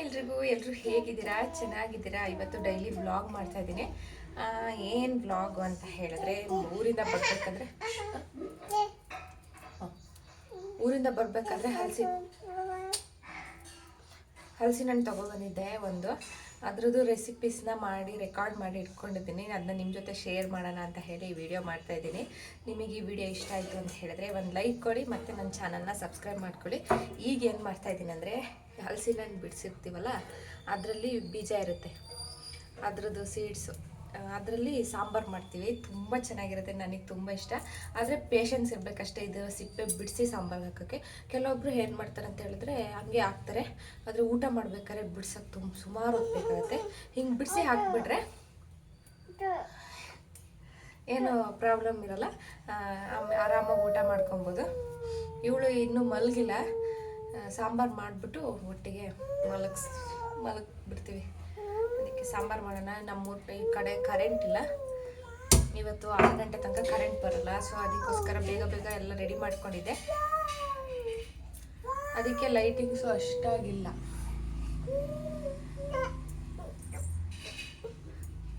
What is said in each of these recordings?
ಎಲ್ಲರೂ ಹೇಗಿದ್ದೀರಾ? ಚೆನ್ನಾಗಿದ್ದೀರಾ? ಇವತ್ತು ಡೈಲಿ ವ್ಲಾಗ್ ಮಾಡ್ತಾ ಇದ್ದೀನಿ. ಏನು ವ್ಲಾಗು ಅಂತ ಹೇಳಿದ್ರೆ, ಊರಿಂದ ಬರಬೇಕಾದ್ರೆ ಹಲಸಿನ ಹಣ್ಣು ತೊಗೊಬಂದಿದ್ದೆ ಒಂದು. ಅದ್ರದ್ದು ರೆಸಿಪೀಸ್ನ ಮಾಡಿ ರೆಕಾರ್ಡ್ ಮಾಡಿ ಇಟ್ಕೊಂಡಿದ್ದೀನಿ. ಅದನ್ನ ನಿಮ್ಮ ಜೊತೆ ಶೇರ್ ಮಾಡೋಣ ಅಂತ ಹೇಳಿ ಈ ವಿಡಿಯೋ ಮಾಡ್ತಾಯಿದ್ದೀನಿ. ನಿಮಗೆ ಈ ವಿಡಿಯೋ ಇಷ್ಟ ಆಯಿತು ಅಂತ ಹೇಳಿದ್ರೆ ಒಂದು ಲೈಕ್ ಕೊಡಿ ಮತ್ತು ನನ್ನ ಚಾನಲ್ನ ಸಬ್ಸ್ಕ್ರೈಬ್ ಮಾಡ್ಕೊಳ್ಳಿ. ಈಗ ಏನು ಮಾಡ್ತಾಯಿದ್ದೀನಿ ಅಂದರೆ, ಹಲಸಿನ ಹಣ್ಣು ಬಿಡಿಸಿರ್ತೀವಲ್ಲ, ಅದರಲ್ಲಿ ಬೀಜ ಇರುತ್ತೆ, ಅದರದ್ದು ಸೀಡ್ಸು, ಅದರಲ್ಲಿ ಸಾಂಬಾರು ಮಾಡ್ತೀವಿ. ತುಂಬ ಚೆನ್ನಾಗಿರುತ್ತೆ, ನನಗೆ ತುಂಬ ಇಷ್ಟ. ಆದರೆ ಪೇಷನ್ಸ್ ಇರಬೇಕಷ್ಟೇ ಇದು ಸಿಪ್ಪೆ ಬಿಡಿಸಿ ಸಾಂಬಾರು ಹಾಕೋಕ್ಕೆ. ಕೆಲವೊಬ್ಬರು ಏನು ಮಾಡ್ತಾರೆ ಅಂತ ಹೇಳಿದ್ರೆ ಹಂಗೆ ಹಾಕ್ತಾರೆ, ಆದರೆ ಊಟ ಮಾಡ್ಬೇಕಾದ್ರೆ ಬಿಡ್ಸೋಕ್ಕೆ ಸುಮಾರು ಹೊತ್ತು ಬೇಕಾಗುತ್ತೆ. ಹಿಂಗೆ ಬಿಡಿಸಿ ಹಾಕ್ಬಿಟ್ರೆ ಏನು ಪ್ರಾಬ್ಲಮ್ ಇರೋಲ್ಲ, ಆರಾಮಾಗಿ ಊಟ ಮಾಡ್ಕೊಬೋದು. ಇವಳು ಇನ್ನೂ ಮಲಗಿಲ್ಲ, ಸಾಂಬಾರು ಮಾಡಿಬಿಟ್ಟು ಒಟ್ಟಿಗೆ ಮಲಗಿಬಿಡ್ತೀವಿ. ಅದಕ್ಕೆ ಸಾಂಬಾರು ಮಾಡೋಣ. ನಮ್ಮೂರ ಈ ಕಡೆ ಕರೆಂಟ್ ಇಲ್ಲ, ಇವತ್ತು 6 ಗಂಟೆ ತನಕ ಕರೆಂಟ್ ಬರಲ್ಲ. ಸೊ ಅದಕ್ಕೋಸ್ಕರ ಬೇಗ ಬೇಗ ಎಲ್ಲ ರೆಡಿ ಮಾಡ್ಕೊಂಡಿದ್ದೆ. ಅದಕ್ಕೆ ಲೈಟಿಂಗ್ಸು ಅಷ್ಟಾಗಿಲ್ಲ.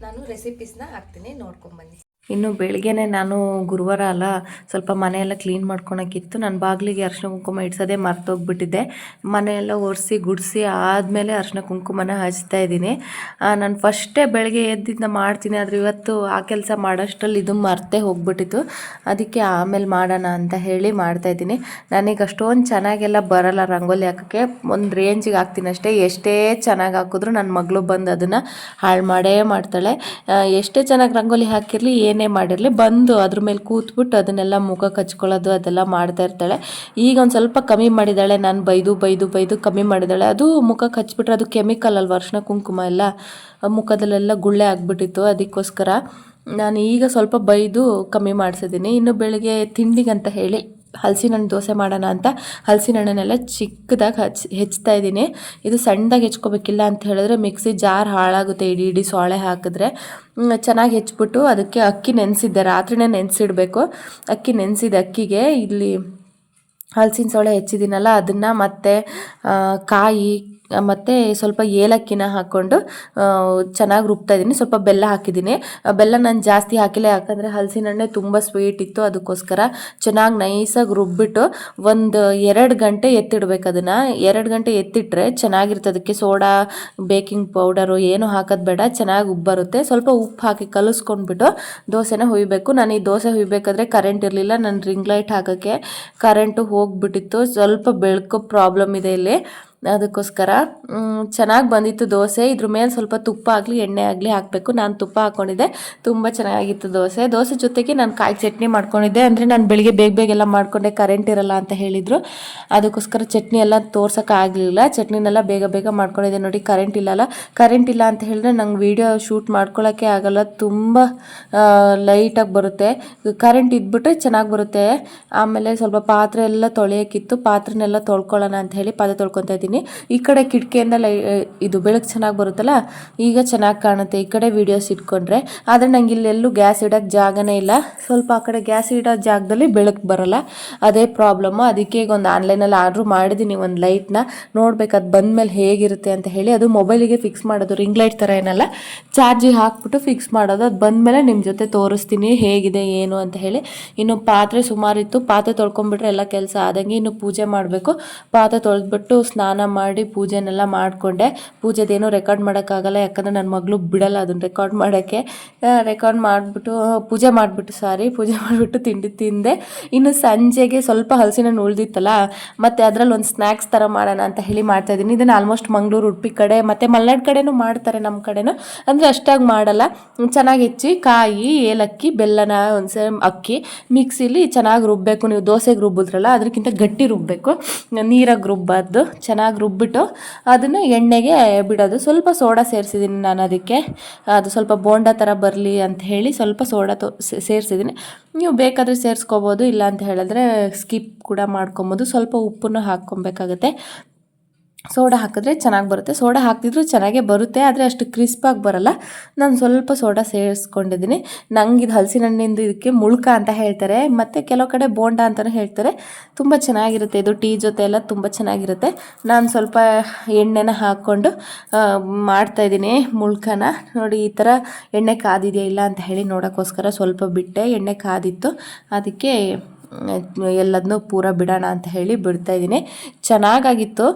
ನಾನು ರೆಸಿಪೀಸ್ನ ಹಾಕ್ತೀನಿ, ನೋಡ್ಕೊಂಬನ್ನಿ. ಇನ್ನು ಬೆಳಗ್ಗೆನೇ ನಾನು ಗುರುವಾರ ಅಲ್ಲ, ಸ್ವಲ್ಪ ಮನೆಯೆಲ್ಲ ಕ್ಲೀನ್ ಮಾಡ್ಕೊಳಕ್ಕಿತ್ತು. ನಾನು ಬಾಗಿಲಿಗೆ ಅರಿಶಿನ ಕುಂಕುಮ ಇಡ್ಸೋದೇ ಮರ್ತೋಗ್ಬಿಟ್ಟಿದ್ದೆ. ಮನೆಯೆಲ್ಲ ಒರೆಸಿ ಗುಡಿಸಿ ಆದಮೇಲೆ ಅರಿಶಿನ ಕುಂಕುಮನ ಹಚ್ತಾ ಇದ್ದೀನಿ. ನಾನು ಫಸ್ಟೇ ಬೆಳಗ್ಗೆ ಎದ್ದಿಂದ ಮಾಡ್ತೀನಿ, ಆದರೆ ಇವತ್ತು ಆ ಕೆಲಸ ಮಾಡೋಷ್ಟರಲ್ಲಿ ಇದು ಮರ್ತೇ ಹೋಗ್ಬಿಟ್ಟಿತ್ತು. ಅದಕ್ಕೆ ಆಮೇಲೆ ಮಾಡೋಣ ಅಂತ ಹೇಳಿ ಮಾಡ್ತಾಯಿದ್ದೀನಿ. ನನಗೆ ಅಷ್ಟೊಂದು ಚೆನ್ನಾಗೆಲ್ಲ ಬರಲ್ಲ ರಂಗೋಲಿ ಹಾಕೋಕ್ಕೆ, ಒಂದು ರೇಂಜಿಗೆ ಹಾಕ್ತೀನಿ ಅಷ್ಟೇ. ಎಷ್ಟೇ ಚೆನ್ನಾಗಿ ಹಾಕಿದ್ರು ನನ್ನ ಮಗಳು ಬಂದು ಅದನ್ನು ಹಾಳು ಮಾಡೇ ಮಾಡ್ತಾಳೆ. ಎಷ್ಟೇ ಚೆನ್ನಾಗಿ ರಂಗೋಲಿ ಹಾಕಿರಲಿ, ಏನೇ ಮಾಡಿರಲಿ, ಬಂದು ಅದ್ರ ಮೇಲೆ ಕೂತ್ಬಿಟ್ಟು ಅದನ್ನೆಲ್ಲ ಮುಖಕ್ಕೆ ಹಚ್ಕೊಳ್ಳೋದು ಅದೆಲ್ಲ ಮಾಡ್ತಾ ಇರ್ತಾಳೆ. ಈಗ ಒಂದು ಸ್ವಲ್ಪ ಕಮ್ಮಿ ಮಾಡಿದ್ದಾಳೆ, ನಾನು ಬೈದು ಕಮ್ಮಿ ಮಾಡಿದ್ದಾಳೆ. ಅದು ಮುಖಕ್ಕೆ ಹಚ್ಬಿಟ್ರೆ ಅದು ಕೆಮಿಕಲ್ ಅಲ್ವ, ಅರಿಶಿನ ಕುಂಕುಮ ಎಲ್ಲ ಮುಖದಲ್ಲೆಲ್ಲ ಗುಳ್ಳೆ ಆಗಿಬಿಟ್ಟಿತ್ತು. ಅದಕ್ಕೋಸ್ಕರ ನಾನು ಈಗ ಸ್ವಲ್ಪ ಬೈದು ಕಮ್ಮಿ ಮಾಡಿಸಿದ್ದೀನಿ. ಇನ್ನು ಬೆಳಗ್ಗೆ ತಿಂಡಿಗಂತ ಹೇಳಿ ಹಲಸಿನ ಹಣ್ಣು ದೋಸೆ ಮಾಡೋಣ ಅಂತ ಹಲಸಿನ ಹಣ್ಣನ್ನೆಲ್ಲ ಚಿಕ್ಕದಾಗಿ ಹೆಚ್ಚ್ತಾ ಇದ್ದೀನಿ. ಇದು ಸಣ್ಣದಾಗಿ ಹೆಚ್ಕೋಬೇಕಿಲ್ಲ ಅಂತ ಹೇಳಿದ್ರೆ ಮಿಕ್ಸಿ ಜಾರ್ ಹಾಳಾಗುತ್ತೆ, ಇಡೀ ಸೊಳೆ ಹಾಕಿದ್ರೆ. ಚೆನ್ನಾಗಿ ಹೆಚ್ಚಿಬಿಟ್ಟು ಅದಕ್ಕೆ ಅಕ್ಕಿ ನೆನೆಸಿದ್ದೆ, ರಾತ್ರಿನೇ ನೆನೆಸಿಡಬೇಕು. ಅಕ್ಕಿ ನೆನೆಸಿದ ಅಕ್ಕಿಗೆ ಇಲ್ಲಿ ಹಲಸಿನ ಸೊಳೆ ಹೆಚ್ಚಿದ್ದೀನಲ್ಲ ಅದನ್ನು ಮತ್ತು ಕಾಯಿ ಮತ್ತು ಸ್ವಲ್ಪ ಏಲಕ್ಕಿನ ಹಾಕ್ಕೊಂಡು ಚೆನ್ನಾಗಿ ರುಬ್ತಾ ಇದ್ದೀನಿ. ಸ್ವಲ್ಪ ಬೆಲ್ಲ ಹಾಕಿದ್ದೀನಿ. ಬೆಲ್ಲ ನಾನು ಜಾಸ್ತಿ ಹಾಕಿಲ್ಲ, ಯಾಕಂದರೆ ಹಲಸಿನ ಹಣ್ಣೆ ತುಂಬ ಸ್ವೀಟ್ ಇತ್ತು. ಅದಕ್ಕೋಸ್ಕರ ಚೆನ್ನಾಗಿ ನೈಸಾಗಿ ರುಬ್ಬಿಟ್ಟು ಒಂದು 2 ಗಂಟೆ ಎತ್ತಿಡ್ಬೇಕು. ಅದನ್ನು 2 ಗಂಟೆ ಎತ್ತಿಟ್ರೆ ಚೆನ್ನಾಗಿರುತ್ತೆ. ಅದಕ್ಕೆ ಸೋಡಾ, ಬೇಕಿಂಗ್ ಪೌಡರು ಏನು ಹಾಕೋದು ಬೇಡ, ಚೆನ್ನಾಗಿ ಉಬ್ಬರುತ್ತೆ. ಸ್ವಲ್ಪ ಉಪ್ಪು ಹಾಕಿ ಕಲಿಸ್ಕೊಂಡ್ಬಿಟ್ಟು ದೋಸೆನ ಹುಯ್ಬೇಕು. ನಾನು ಈ ದೋಸೆ ಹುಯ್ಬೇಕಾದ್ರೆ ಕರೆಂಟ್ ಇರಲಿಲ್ಲ, ನಾನು ರಿಂಗ್ ಲೈಟ್ ಹಾಕೋಕ್ಕೆ ಕರೆಂಟು ಹೋಗಿಬಿಟ್ಟಿತ್ತು. ಸ್ವಲ್ಪ ಬೆಳಕು ಪ್ರಾಬ್ಲಮ್ ಇದೆ ಇಲ್ಲಿ, ಅದಕ್ಕೋಸ್ಕರ ಚೆನ್ನಾಗಿ ಬಂದಿತ್ತು ದೋಸೆ. ಇದ್ರ ಮೇಲೆ ಸ್ವಲ್ಪ ತುಪ್ಪ ಆಗಲಿ ಎಣ್ಣೆ ಆಗಲಿ ಹಾಕಬೇಕು. ನಾನು ತುಪ್ಪ ಹಾಕ್ಕೊಂಡಿದ್ದೆ, ತುಂಬ ಚೆನ್ನಾಗಿತ್ತು ದೋಸೆ ಜೊತೆಗೆ ನಾನು ಕಾಯಿ ಚಟ್ನಿ ಮಾಡ್ಕೊಂಡಿದ್ದೆ. ಅಂದರೆ ನಾನು ಬೆಳಿಗ್ಗೆ ಬೇಗ ಎಲ್ಲ ಮಾಡ್ಕೊಂಡೆ, ಕರೆಂಟ್ ಇರಲ್ಲ ಅಂತ ಹೇಳಿದರು. ಅದಕ್ಕೋಸ್ಕರ ಚಟ್ನಿ ಎಲ್ಲ ತೋರ್ಸೋಕ್ಕಾಗಲಿಲ್ಲ, ಚಟ್ನಿನೆಲ್ಲ ಬೇಗ ಮಾಡ್ಕೊಂಡಿದ್ದೆ. ನೋಡಿ ಕರೆಂಟ್ ಇಲ್ಲ ಅಂತ ಹೇಳಿದ್ರೆ ನಂಗೆ ವೀಡಿಯೋ ಶೂಟ್ ಮಾಡ್ಕೊಳ್ಳೋಕ್ಕೆ ಆಗಲ್ಲ, ತುಂಬ ಲೈಟಾಗಿ ಬರುತ್ತೆ. ಕರೆಂಟ್ ಇದ್ಬಿಟ್ರೆ ಚೆನ್ನಾಗಿ ಬರುತ್ತೆ. ಆಮೇಲೆ ಸ್ವಲ್ಪ ಪಾತ್ರೆ ಎಲ್ಲ ತೊಳೆಯೋಕ್ಕಿತ್ತು, ಪಾತ್ರೆನೆಲ್ಲ ತೊಳ್ಕೊಳ್ಳೋಣ ಅಂತ ಹೇಳಿ ಪಾತ್ರೆ ತೊಳ್ಕೊತಾ ಇದ್ದೀನಿ. ಈ ಕಡೆ ಕಿಟಕಿಯಿಂದ ಇದು ಬೆಳಕು ಚೆನ್ನಾಗಿ ಬರುತ್ತಲ್ಲ, ಈಗ ಚೆನ್ನಾಗಿ ಕಾಣುತ್ತೆ ಈ ಕಡೆ ವೀಡಿಯೋಸ್ ಇಟ್ಕೊಂಡ್ರೆ. ಆದರೆ ನಂಗೆ ಇಲ್ಲೆಲ್ಲೂ ಗ್ಯಾಸ್ ಇಡೋಕ್ಕೆ ಜಾಗನೇ ಇಲ್ಲ. ಸ್ವಲ್ಪ ಆ ಕಡೆ ಗ್ಯಾಸ್ ಇಡೋ ಜಾಗದಲ್ಲಿ ಬೆಳಕು ಬರಲ್ಲ, ಅದೇ ಪ್ರಾಬ್ಲಮ್ಮು. ಅದಕ್ಕೆ ಈಗ ಒಂದು ಆನ್ಲೈನಲ್ಲಿ ಆರ್ಡ್ರ್ ಮಾಡಿದ್ದೀನಿ ಒಂದು ಲೈಟ್ನ, ನೋಡ್ಬೇಕು ಅದು ಬಂದಮೇಲೆ ಹೇಗಿರುತ್ತೆ ಅಂತ ಹೇಳಿ. ಅದು ಮೊಬೈಲಿಗೆ ಫಿಕ್ಸ್ ಮಾಡೋದು, ರಿಂಗ್ ಲೈಟ್ ಥರ ಏನಲ್ಲ, ಚಾರ್ಜಿಗೆ ಹಾಕ್ಬಿಟ್ಟು ಫಿಕ್ಸ್ ಮಾಡೋದು. ಅದು ಬಂದಮೇಲೆ ನಿಮ್ಮ ಜೊತೆ ತೋರಿಸ್ತೀನಿ ಹೇಗಿದೆ ಏನು ಅಂತ ಹೇಳಿ. ಇನ್ನು ಪಾತ್ರೆ ಸುಮಾರಿತ್ತು, ಪಾತ್ರೆ ತೊಳ್ಕೊಂಡ್ಬಿಟ್ರೆ ಎಲ್ಲ ಕೆಲಸ ಆದಂಗೆ. ಇನ್ನು ಪೂಜೆ ಮಾಡಬೇಕು. ಪಾತ್ರೆ ತೊಳೆದ್ಬಿಟ್ಟು ಸ್ನಾನ ಮಾಡಿ ಪೂಜೆನೆಲ್ಲ ಮಾಡಿಕೊಂಡೆ. ಪೂಜೆದೇನೂ ರೆಕಾರ್ಡ್ ಮಾಡೋಕ್ಕಾಗಲ್ಲ, ಯಾಕಂದರೆ ನನ್ನ ಮಗಳು ಬಿಡಲ್ಲ ಅದನ್ನು ರೆಕಾರ್ಡ್ ಮಾಡೋಕ್ಕೆ. ಪೂಜೆ ಮಾಡಿಬಿಟ್ಟು ತಿಂಡಿ ತಿಂದೆ. ಇನ್ನು ಸಂಜೆಗೆ ಸ್ವಲ್ಪ ಹಲಸಿನ ಹಣ್ಣು ಉಳಿದಿತ್ತಲ್ಲ, ಮತ್ತು ಅದರಲ್ಲಿ ಒಂದು ಸ್ನ್ಯಾಕ್ಸ್ ಥರ ಮಾಡೋಣ ಅಂತ ಹೇಳಿ ಮಾಡ್ತಾಯಿದ್ದೀನಿ. ಇದನ್ನು ಆಲ್ಮೋಸ್ಟ್ ಮಂಗಳೂರು, ಉಡುಪಿ ಕಡೆ ಮತ್ತು ಮಲೆನಾಡು ಕಡೆನೂ ಮಾಡ್ತಾರೆ, ನಮ್ಮ ಕಡೆನೂ ಅಂದರೆ ಅಷ್ಟಾಗಿ ಮಾಡಲ್ಲ. ಚೆನ್ನಾಗಿ ಹೆಚ್ಚಿ ಕಾಯಿ, ಏಲಕ್ಕಿ, ಬೆಲ್ಲನ ಅಕ್ಕಿ ಮಿಕ್ಸಿಲಿ ಚೆನ್ನಾಗಿ ರುಬ್ಬಬೇಕು. ನೀವು ದೋಸೆಗೆ ರುಬ್ಬಿದ್ರಲ್ಲ ಅದಕ್ಕಿಂತ ಗಟ್ಟಿ ರುಬ್ಬಬೇಕು, ನೀರಾಗಿ ರುಬ್ಬಾರ್ದು. ಚೆನ್ನಾಗಿ ರುಬ್ಬಿಟ್ಟು ಅದನ್ನು ಎಣ್ಣೆಗೆ ಬಿಡೋದು. ಸ್ವಲ್ಪ ಸೋಡಾ ಸೇರಿಸಿದ್ದೀನಿ ನಾನು ಅದಕ್ಕೆ, ಅದು ಸ್ವಲ್ಪ ಬೋಂಡ ಥರ ಬರಲಿ ಅಂತ ಹೇಳಿ ಸ್ವಲ್ಪ ಸೋಡಾ ಸೇರಿಸಿದ್ದೀನಿ. ನೀವು ಬೇಕಾದರೆ ಸೇರಿಸ್ಕೋಬೋದು, ಇಲ್ಲ ಅಂತ ಹೇಳಿದ್ರೆ ಸ್ಕಿಪ್ ಕೂಡ ಮಾಡ್ಕೊಬೋದು. ಸ್ವಲ್ಪ ಉಪ್ಪನ್ನು ಹಾಕ್ಕೊಬೇಕಾಗತ್ತೆ. ಸೋಡಾ ಹಾಕಿದ್ರೆ ಚೆನ್ನಾಗಿ ಬರುತ್ತೆ. ಸೋಡಾ ಹಾಕ್ತಿದ್ರು ಚೆನ್ನಾಗೇ ಬರುತ್ತೆ, ಆದರೆ ಅಷ್ಟು ಕ್ರಿಸ್ಪಾಗಿ ಬರಲ್ಲ. ನಾನು ಸ್ವಲ್ಪ ಸೋಡಾ ಸೇರಿಸ್ಕೊಂಡಿದ್ದೀನಿ. ನಂಗೆ ಇದು ಹಲಸಿನ ಹಣ್ಣಿಂದು ಇದಕ್ಕೆ ಮುಳ್ಕ ಅಂತ ಹೇಳ್ತಾರೆ, ಮತ್ತು ಕೆಲವು ಕಡೆ ಬೋಂಡ ಅಂತಲೂ ಹೇಳ್ತಾರೆ. ತುಂಬ ಚೆನ್ನಾಗಿರುತ್ತೆ ಇದು, ಟೀ ಜೊತೆ ಎಲ್ಲ ತುಂಬ ಚೆನ್ನಾಗಿರುತ್ತೆ. ನಾನು ಸ್ವಲ್ಪ ಎಣ್ಣೆನ ಹಾಕ್ಕೊಂಡು ಮಾಡ್ತಾಯಿದ್ದೀನಿ ಮುಳ್ಕನ. ನೋಡಿ ಈ ಥರ ಎಣ್ಣೆ ಕಾದಿದೆಯಾ ಇಲ್ಲ ಅಂತ ಹೇಳಿ ನೋಡೋಕ್ಕೋಸ್ಕರ ಸ್ವಲ್ಪ ಬಿಟ್ಟೆ. ಎಣ್ಣೆ ಕಾದಿತ್ತು, ಅದಕ್ಕೆ ಎಲ್ಲದನ್ನೂ ಪೂರ ಬಿಡೋಣ ಅಂತ ಹೇಳಿ ಬಿಡ್ತಾಯಿದ್ದೀನಿ. ಚೆನ್ನಾಗಾಗಿತ್ತು.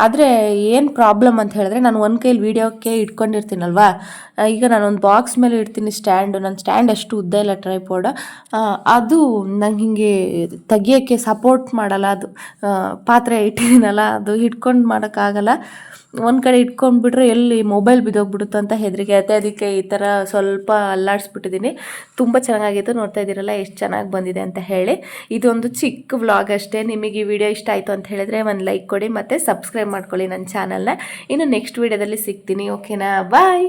ಆದರೆ ಏನು ಪ್ರಾಬ್ಲಮ್ ಅಂತ ಹೇಳಿದ್ರೆ, ನಾನು ಒಂದು ಕೈಲಿ ವೀಡಿಯೋಕ್ಕೆ ಇಟ್ಕೊಂಡಿರ್ತೀನಲ್ವಾ, ಈಗ ನಾನೊಂದು ಬಾಕ್ಸ್ ಮೇಲೆ ಇಡ್ತೀನಿ ಸ್ಟ್ಯಾಂಡು. ನನ್ನ ಸ್ಟ್ಯಾಂಡ್ ಅಷ್ಟು ಉದ್ದ ಇಲ್ಲ, ಟ್ರೈಪೋರ್ಡ್. ಅದು ನಂಗೆ ಹಿಂಗೆ ತೆಗಿಯೋಕ್ಕೆ ಸಪೋರ್ಟ್ ಮಾಡಲ್ಲ. ಅದು ಪಾತ್ರೆ ಇಟ್ಟಿದ್ದೀನಲ್ಲ, ಅದು ಹಿಡ್ಕೊಂಡು ಮಾಡೋಕ್ಕಾಗಲ್ಲ. ಒಂದು ಕಡೆ ಇಟ್ಕೊಂಡ್ಬಿಟ್ರೆ ಎಲ್ಲಿ ಮೊಬೈಲ್ ಬಿದ್ದೋಗ್ಬಿಡುತ್ತೋ ಅಂತ ಹೆದರಿಕೆ ಆಗುತ್ತೆ. ಅದಕ್ಕೆ ಈ ಥರ ಸ್ವಲ್ಪ ಅಲ್ಲಾಡಿಸ್ಬಿಟ್ಟಿದ್ದೀನಿ. ತುಂಬ ಚೆನ್ನಾಗಿತ್ತು. ನೋಡ್ತಾ ಇದ್ದೀರಲ್ಲ ಎಷ್ಟು ಚೆನ್ನಾಗಿ ಬಂದಿದೆ ಅಂತ ಹೇಳಿ. ಇದೊಂದು ಚಿಕ್ಕ ವ್ಲಾಗ್ ಅಷ್ಟೇ. ನಿಮಗೆ ಈ ವಿಡಿಯೋ ಇಷ್ಟ ಆಯಿತು ಅಂತ ಹೇಳಿದ್ರೆ ಒಂದು ಲೈಕ್ ಕೊಡಿ, ಮತ್ತು ಸಬ್ಸ್ಕ್ರೈಬ್ ಮಾಡ್ಕೊಳ್ಳಿ ನನ್ನ ಚಾನಲ್ನ. ಇನ್ನು ನೆಕ್ಸ್ಟ್ ವಿಡಿಯೋದಲ್ಲಿ ಸಿಗ್ತೀನಿ. ಓಕೆನಾ? ಬಾಯ್.